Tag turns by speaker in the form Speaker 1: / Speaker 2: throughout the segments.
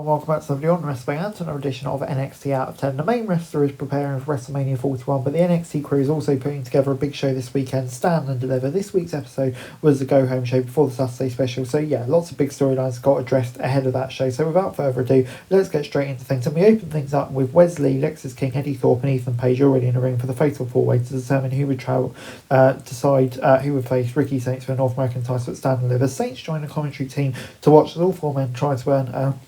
Speaker 1: Welcome back to the video on Wrestling and to another edition of NXT Out of 10. The main wrestler is preparing for WrestleMania 41, but the NXT crew is also putting together a big show this weekend, Stand and Deliver. This week's episode was the Go Home show before the Saturday special, so yeah, lots of big storylines got addressed ahead of that show. So without further ado, let's get straight into things. And we open things up with Wesley, Lexis King, Eddie Thorpe and Ethan Page already in the ring for the Fatal 4-Way to determine who would decide who would face Ricky Saints for the North American title at Stand and Deliver. Saints joined the commentary team to watch as all four men try to earn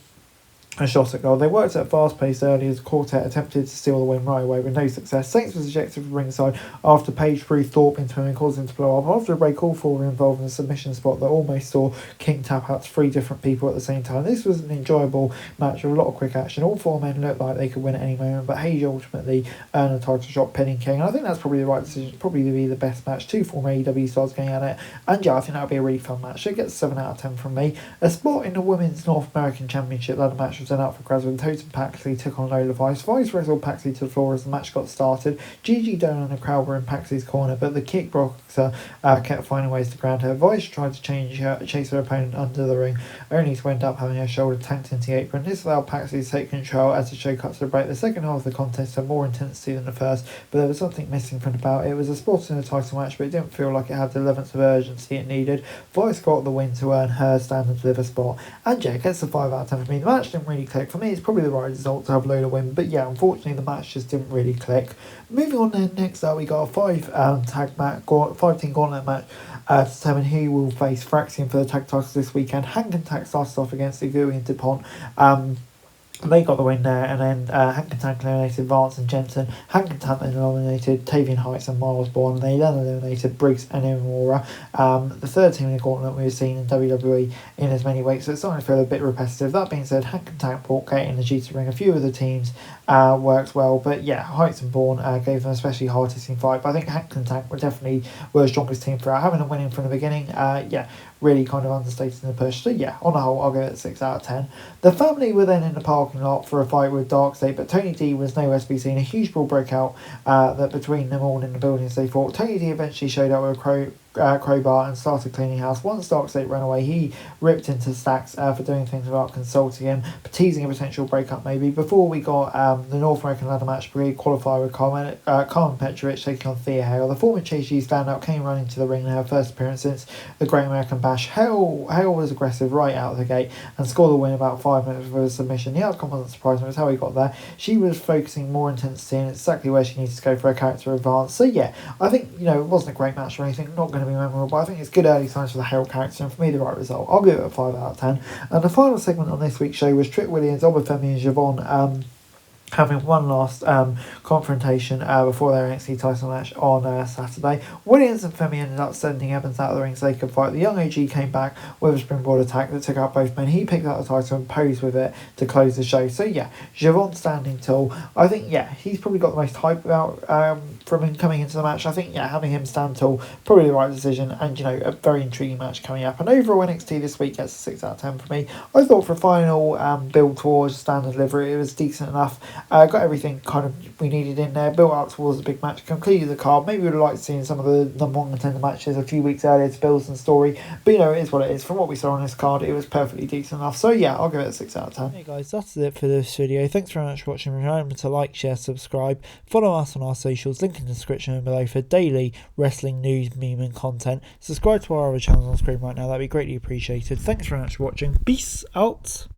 Speaker 1: a shot at goal. They worked at fast pace early as the quartet attempted to steal the win right away with no success. Saints was ejected from ringside after Page threw Thorpe into him and caused him to blow up. After a break, all four were involved in a submission spot that almost saw King tap out to three different people at the same time. This was an enjoyable match with a lot of quick action. All four men looked like they could win at any moment, but Page ultimately earned a title shot pinning King. And I think that's probably the right decision. It's probably to be the best match. Two former AEW stars going at it. And yeah, I think that would be a really fun match. So it gets 7 out of 10 from me. A spot in the Women's North American Championship ladder match was then up for grabs when Totem Paxley took on Lola Vice. Vice wrestled Paxley to the floor as the match got started. Gigi Dolan and the crowd were in Paxley's corner, but the kickboxer kept finding ways to ground her. Vice tried to chase her opponent under the ring, only to end up having her shoulder tanked into the apron. This allowed Paxley to take control as the show cut to the break. The second half of the contest had more intensity than the first, but there was something missing from the bout. It was a spot in the title match, but it didn't feel like it had the levels of urgency it needed. Vice got the win to earn her Stand and Deliver spot, and yeah, gets a 5 out of 10 for me. The match didn't really click for me. It's probably the right result to have Lola win, but yeah, unfortunately the match just didn't really click. Moving on then, next up we got a 5-team gauntlet match to determine who will face Fraxian for the tag titles this weekend. Hank and Tack started off against Igui and DuPont. They got the win there, and then Hank and Tank eliminated Vance and Jensen. Hank and Tank then eliminated Tavian Heights and Miles Bourne. They then eliminated Briggs and Imura. The third team in the gauntlet we've seen in WWE in as many weeks, so it's starting to feel a bit repetitive. That being said, Hank and Tank brought great energy to ring. A few of the teams worked well, but yeah, Heights and Bourne gave them an especially hard-hitting fight. But I think Hank and Tank were definitely the strongest team throughout. Having them winning from the beginning, really kind of understated in the push. So yeah, on the whole, I'll give it 6 out of 10. The family were then in the parking lot for a fight with Darkseid, but Tony D was nowhere to be seen. A huge brawl broke out that between them all in the buildings they fought. Tony D eventually showed up with a crowbar and started cleaning house. Once Darkseid ran away, he ripped into Stacks for doing things without consulting him, teasing a potential breakup maybe. Before we got the North American ladder match qualifier with Carmen Petrovic taking on Thea Hale. The former Chase U standout came running to the ring in her first appearance since the Great American Bash. Hale was aggressive right out of the gate and scored the win about 5 minutes before the submission. The outcome wasn't surprising, it was how he got there. She was focusing more intensity and it's exactly where she needs to go for her character advance. So yeah, I think, it wasn't a great match or anything, not going to be memorable, but I think it's good early signs for the Hale character, and for me the right result. I'll give it a 5 out of 10. And the final segment on this week's show was Trick Williams, Obafemi and Javon having one last confrontation before their NXT title match on Saturday. Williams and Femi ended up sending Evans out of the ring so they could fight. The young OG came back with a springboard attack that took out both men. He picked up the title and posed with it to close the show. So yeah, Javon standing tall. I think, he's probably got the most hype out from him coming into the match. I think, having him stand tall, probably the right decision, and, a very intriguing match coming up. And overall, NXT this week gets a 6 out of 10 for me. I thought for a final build towards Stand and Deliver, it was decent enough. Got everything kind of we needed in there, built up towards the big match, completed the card. Maybe we would have liked seeing some of the number 1 contender matches a few weeks earlier to build some story, but it is what it is. From what we saw on this card, it was perfectly decent enough. So yeah, I'll give it a 6 out of 10. Hey guys, that's it for this video. Thanks very much for watching. Remember to like, share, subscribe, follow us on our socials, link in the description below for daily wrestling news, meme and content. Subscribe to our other channels on screen right now, that'd be greatly appreciated. Thanks very much for watching. Peace out.